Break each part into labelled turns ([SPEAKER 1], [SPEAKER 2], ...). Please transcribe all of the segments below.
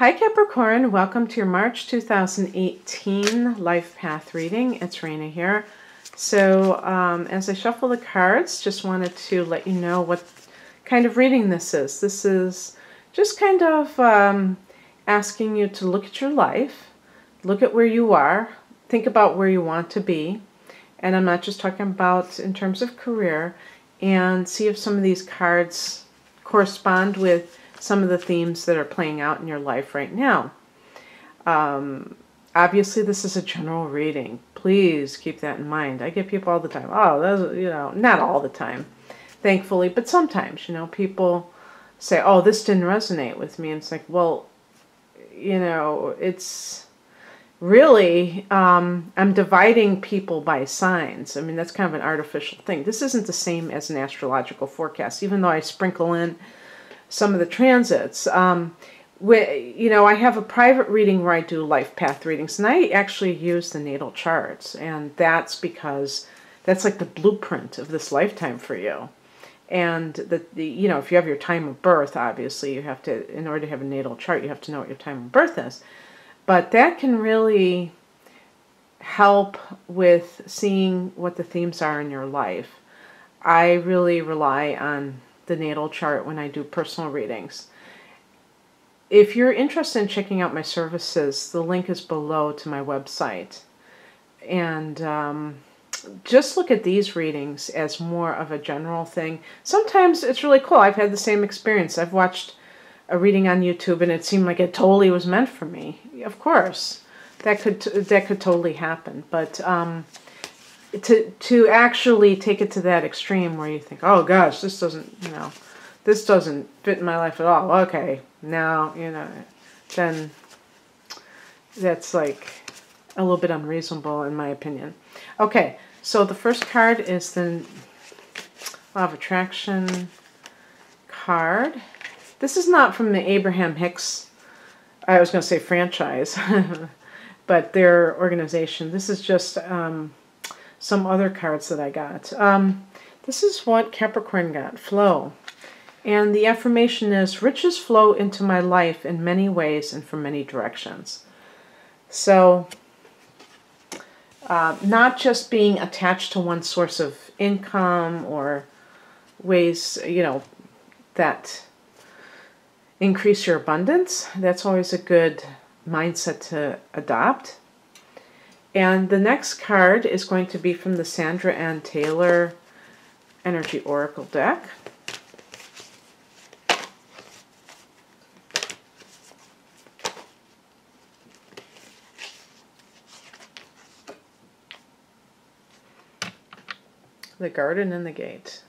[SPEAKER 1] Hi Capricorn, welcome to your March 2018 life path reading. It's Raina here. So as I shuffle the cards, just wanted to let you know what kind of reading this is. This is just kind of asking you to look at your life, look at where you are, think about where you want to be. And I'm not just talking about in terms of career, and see if some of these cards correspond with some of the themes that are playing out in your life right now. Obviously, this is a general reading. Please keep that in mind. I get people all the time. Oh, that's, not all the time, thankfully, but sometimes, people say, oh, this didn't resonate with me. And it's like, well, it's really, I'm dividing people by signs. I mean, that's kind of an artificial thing. This isn't the same as an astrological forecast, even though I sprinkle in some of the transits. I have a private reading where I do life path readings, and I actually use the natal charts, and that's because that's like the blueprint of this lifetime for you. And if you have your time of birth, obviously you have to, in order to have a natal chart, you have to know what your time of birth is. But that can really help with seeing what the themes are in your life. I really rely on the natal chart when I do personal readings. If you're interested in checking out my services, the link is below to my website. And just look at these readings as more of a general thing. Sometimes it's really cool. I've had the same experience. I've watched a reading on YouTube and it seemed like it totally was meant for me. Of course, that could totally happen. But to actually take it to that extreme where you think, oh gosh, this doesn't fit in my life at all. Okay, now, then that's like a little bit unreasonable in my opinion. Okay, so the first card is the Law of Attraction card. This is not from the Abraham Hicks, I was going to say franchise, but their organization. This is just some other cards that I got. This is what Capricorn got, flow. And the affirmation is, riches flow into my life in many ways and from many directions. So, not just being attached to one source of income or ways, that increase your abundance. That's always a good mindset to adopt. And the next card is going to be from the Sandra Ann Taylor Energy Oracle deck. The Garden and the Gate.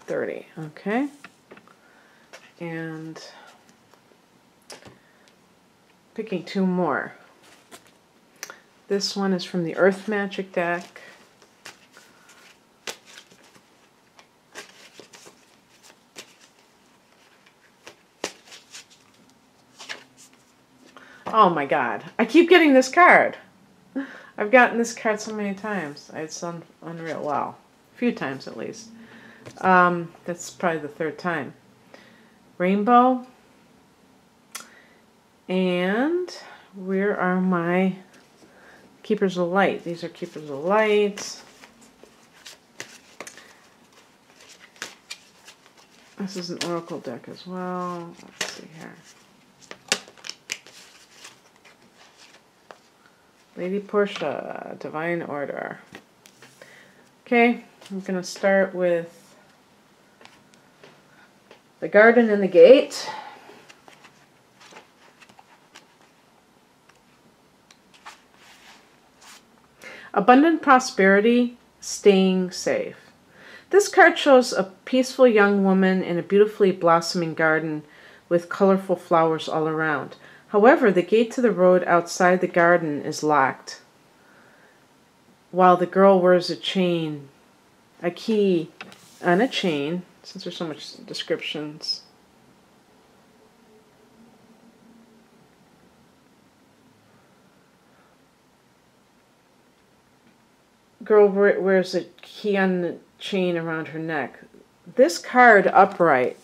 [SPEAKER 1] 30, okay. And picking two more. This one is from the Earth Magic deck. Oh my God, I keep getting this card. I've gotten this card so many times. It's unreal. Wow, a few times at least. That's probably the third time. Rainbow. And where are my Keepers of Light? These are Keepers of Light. This is an Oracle deck as well. Let's see here. Lady Portia, Divine Order. Okay, I'm going to start with the Garden and the Gate. Abundant prosperity, staying safe. This card shows a peaceful young woman in a beautifully blossoming garden with colorful flowers all around. However, the gate to the road outside the garden is locked, while the girl wears a key on a chain, since there's so much descriptions. Girl wears a key on the chain around her neck. This card upright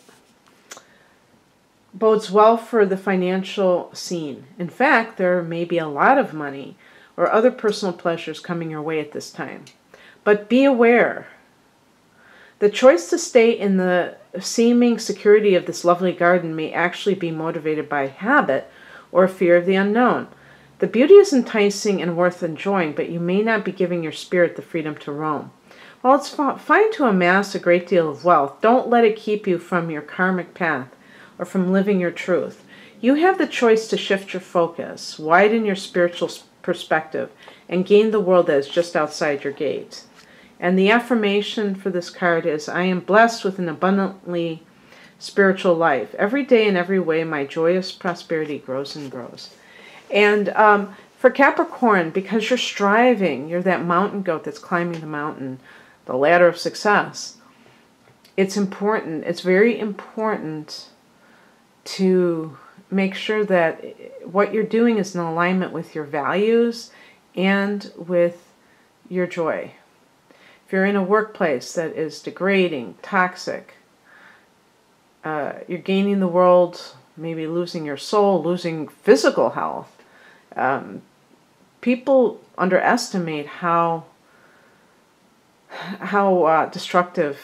[SPEAKER 1] bodes well for the financial scene. In fact, there may be a lot of money or other personal pleasures coming your way at this time. But be aware. The choice to stay in the seeming security of this lovely garden may actually be motivated by habit or fear of the unknown. The beauty is enticing and worth enjoying, but you may not be giving your spirit the freedom to roam. While it's fine to amass a great deal of wealth, don't let it keep you from your karmic path or from living your truth. You have the choice to shift your focus, widen your spiritual perspective, and gain the world that is just outside your gate. And the affirmation for this card is, I am blessed with an abundantly spiritual life. Every day in every way, my joyous prosperity grows and grows. And for Capricorn, because you're striving, you're that mountain goat that's climbing the mountain, the ladder of success. It's important, it's very important to make sure that what you're doing is in alignment with your values and with your joy. If you're in a workplace that is degrading, toxic, you're gaining the world, maybe losing your soul, losing physical health. People underestimate how destructive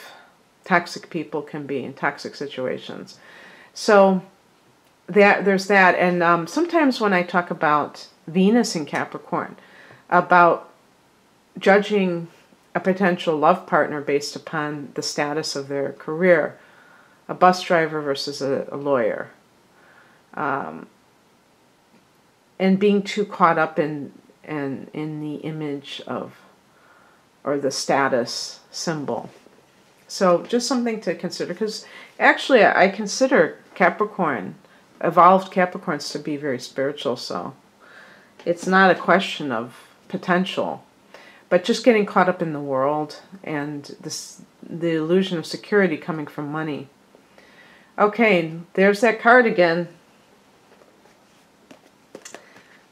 [SPEAKER 1] toxic people can be in toxic situations. So there's that. And sometimes when I talk about Venus in Capricorn, about judging a potential love partner based upon the status of their career, a bus driver versus a lawyer, and being too caught up in the image of, or the status symbol. So just something to consider, because actually I consider Capricorn, evolved Capricorns, to be very spiritual. So it's not a question of potential, but just getting caught up in the world and the illusion of security coming from money. Okay, there's that card again.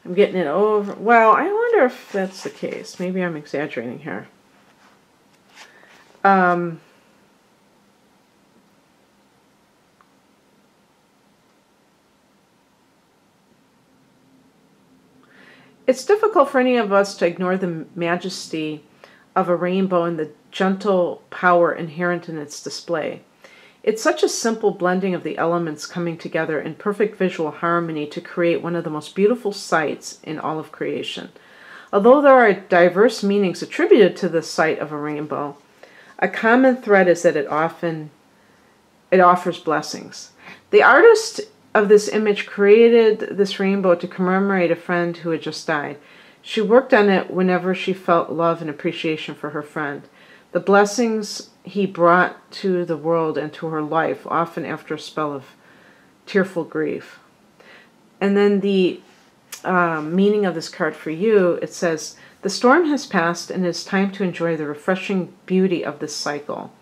[SPEAKER 1] I'm getting it over. Well, I wonder if that's the case. Maybe I'm exaggerating here. It's difficult for any of us to ignore the majesty of a rainbow and the gentle power inherent in its display. It's such a simple blending of the elements coming together in perfect visual harmony to create one of the most beautiful sights in all of creation. Although there are diverse meanings attributed to the sight of a rainbow, a common thread is that it offers blessings. The artist of this image created this rainbow to commemorate a friend who had just died. She worked on it whenever she felt love and appreciation for her friend. The blessings he brought to the world and to her life, often after a spell of tearful grief. And then the meaning of this card for you, it says, the storm has passed and it is time to enjoy the refreshing beauty of this cycle.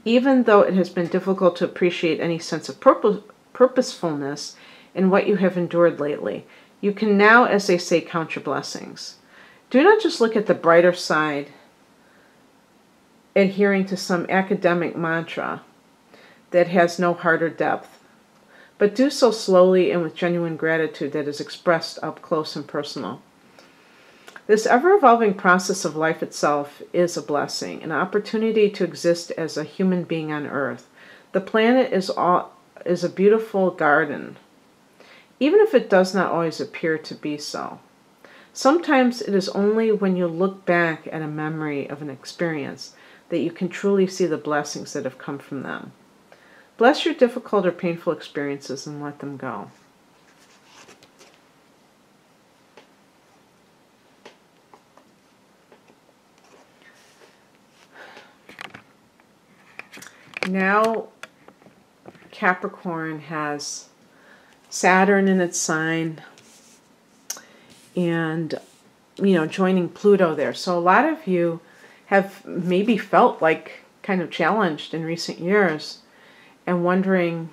[SPEAKER 1] Even though it has been difficult to appreciate any sense of purposefulness in what you have endured lately, you can now, as they say, count your blessings. Do not just look at the brighter side, adhering to some academic mantra that has no heart or depth, but do so slowly and with genuine gratitude that is expressed up close and personal. This ever-evolving process of life itself is a blessing, an opportunity to exist as a human being on Earth. The planet is a beautiful garden, even if it does not always appear to be so. Sometimes it is only when you look back at a memory of an experience that you can truly see the blessings that have come from them. Bless your difficult or painful experiences and let them go. Now, Capricorn has Saturn in its sign and, joining Pluto there. So a lot of you have maybe felt like kind of challenged in recent years and wondering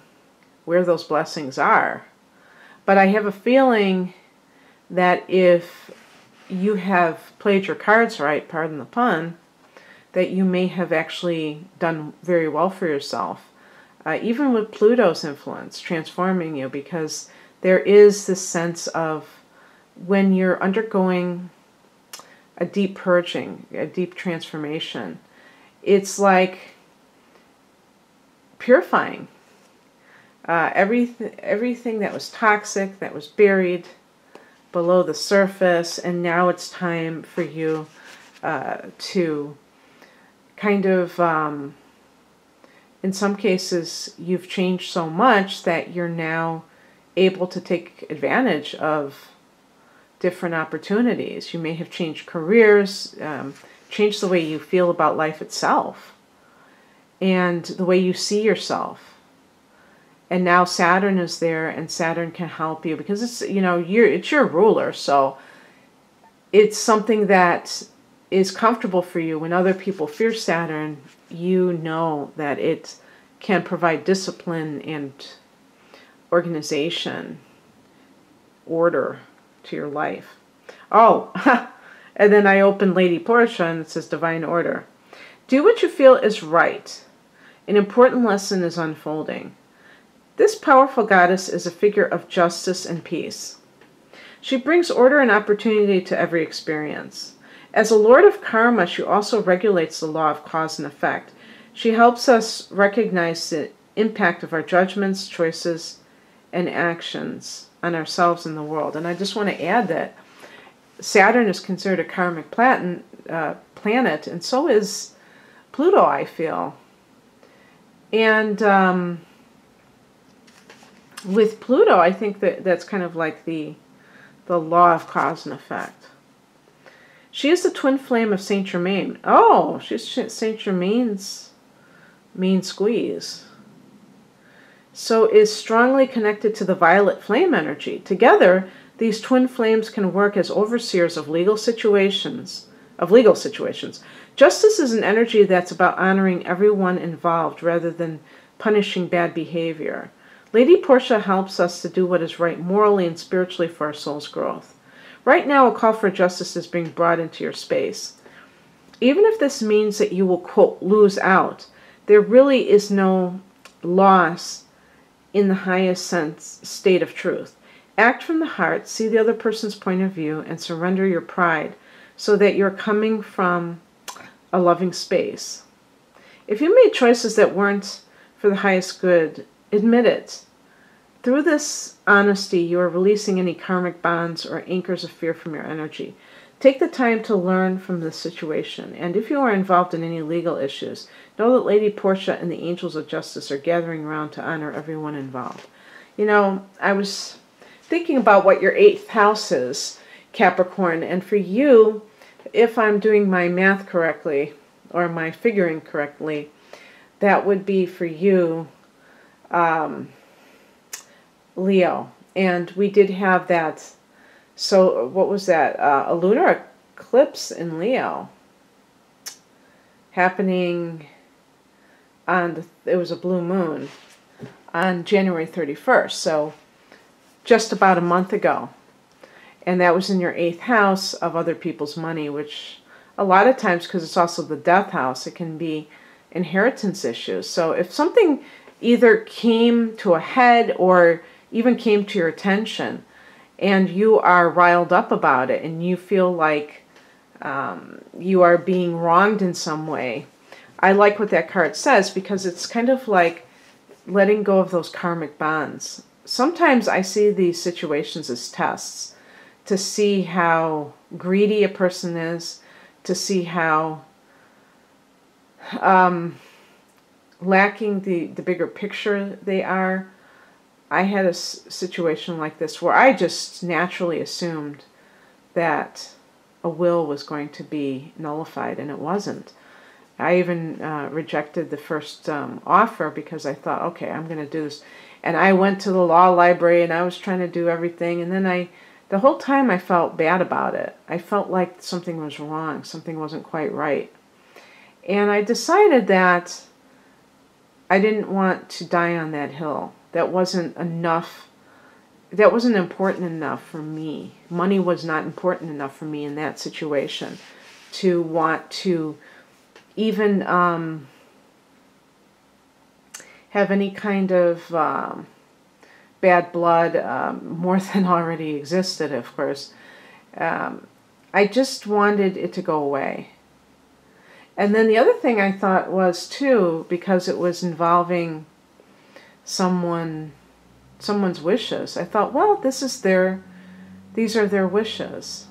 [SPEAKER 1] where those blessings are. But I have a feeling that if you have played your cards right, pardon the pun, that you may have actually done very well for yourself. even with Pluto's influence, transforming you, because there is this sense of when you're undergoing a deep purging, a deep transformation, it's like purifying everything that was toxic, that was buried below the surface, and now it's time for you to kind of, in some cases, you've changed so much that you're now able to take advantage of different opportunities. You may have changed careers, changed the way you feel about life itself, and the way you see yourself. And now Saturn is there, and Saturn can help you because it's, it's your ruler. So it's something that is comfortable for you. When other people fear Saturn, you know that it can provide discipline and organization, order to your life. Oh, and then I open Lady Portia and it says Divine Order. Do what you feel is right. An important lesson is unfolding. This powerful goddess is a figure of justice and peace. She brings order and opportunity to every experience. As a lord of karma, she also regulates the law of cause and effect. She helps us recognize the impact of our judgments, choices, and actions on ourselves and the world. And I just want to add that Saturn is considered a karmic planet, and so is Pluto, I feel. And with Pluto, I think that's kind of like the law of cause and effect. She is the twin flame of Saint Germain. Oh, she's Saint Germain's mean squeeze. So is strongly connected to the violet flame energy. Together, these twin flames can work as overseers of legal situations. Justice is an energy that's about honoring everyone involved rather than punishing bad behavior. Lady Portia helps us to do what is right morally and spiritually for our soul's growth. Right now, a call for justice is being brought into your space. Even if this means that you will, quote, lose out, there really is no loss in the highest state of truth. Act from the heart, see the other person's point of view, and surrender your pride so that you're coming from a loving space. If you made choices that weren't for the highest good, admit it. Through this honesty, you are releasing any karmic bonds or anchors of fear from your energy. Take the time to learn from this situation, and if you are involved in any legal issues, know that Lady Portia and the angels of justice are gathering around to honor everyone involved. I was thinking about what your 8th house is, Capricorn, and for you, if I'm doing my math correctly, or my figuring correctly, that would be for you, Leo. And we did have that, so what was that? A lunar eclipse in Leo happening on, it was a blue moon on January 31st, so just about a month ago. And that was in your 8th house of other people's money, which a lot of times, because it's also the death house, it can be inheritance issues. So if something either came to a head or even came to your attention and you are riled up about it and you feel like you are being wronged in some way, I like what that card says because it's kind of like letting go of those karmic bonds. Sometimes I see these situations as tests to see how greedy a person is, to see how lacking the bigger picture they are. I had a situation like this where I just naturally assumed that a will was going to be nullified, and it wasn't. I even rejected the first offer because I thought, okay, I'm going to do this. And I went to the law library and I was trying to do everything, and then the whole time I felt bad about it. I felt like something was wrong, something wasn't quite right. And I decided that I didn't want to die on that hill. That wasn't enough. That wasn't important enough for me. Money was not important enough for me in that situation to want to even have have any kind of bad blood, more than already existed, of course. I just wanted it to go away. And then the other thing I thought was, too, because it was involving someone's wishes, I thought, well, these are their wishes.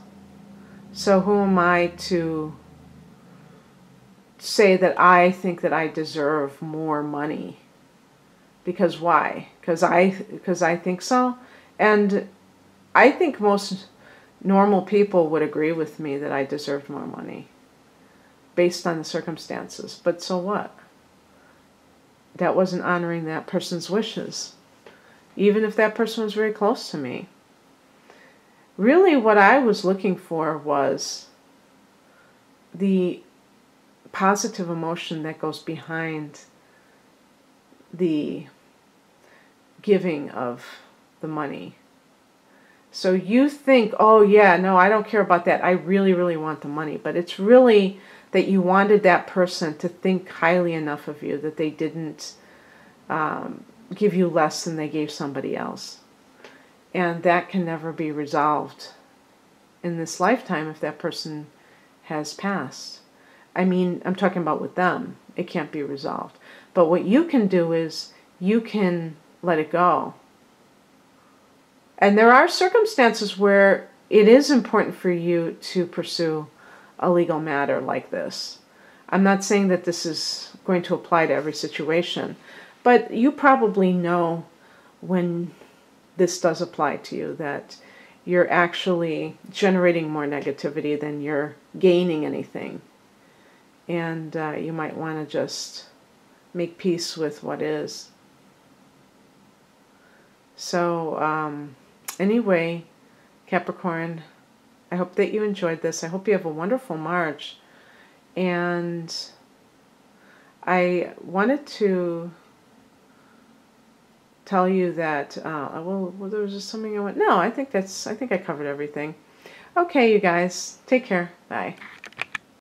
[SPEAKER 1] So who am I to say that I think that I deserve more money? Because why? Because I think so? And I think most normal people would agree with me that I deserved more money based on the circumstances. But so what? That wasn't honoring that person's wishes, even if that person was very close to me. Really, what I was looking for was the positive emotion that goes behind the giving of the money. So you think, oh yeah, no, I don't care about that. I really, really want the money. But it's really that you wanted that person to think highly enough of you that they didn't give you less than they gave somebody else. And that can never be resolved in this lifetime if that person has passed. I mean, I'm talking about with them. It can't be resolved. But what you can do is you can let it go. And there are circumstances where it is important for you to pursue a legal matter like this. I'm not saying that this is going to apply to every situation, but you probably know when this does apply to you, that you're actually generating more negativity than you're gaining anything. And you might want to just make peace with what is. So anyway, Capricorn, I hope that you enjoyed this. I hope you have a wonderful March. And I wanted to tell you that, well, there was just something I went, no, I think I covered everything. Okay, you guys, take care. Bye.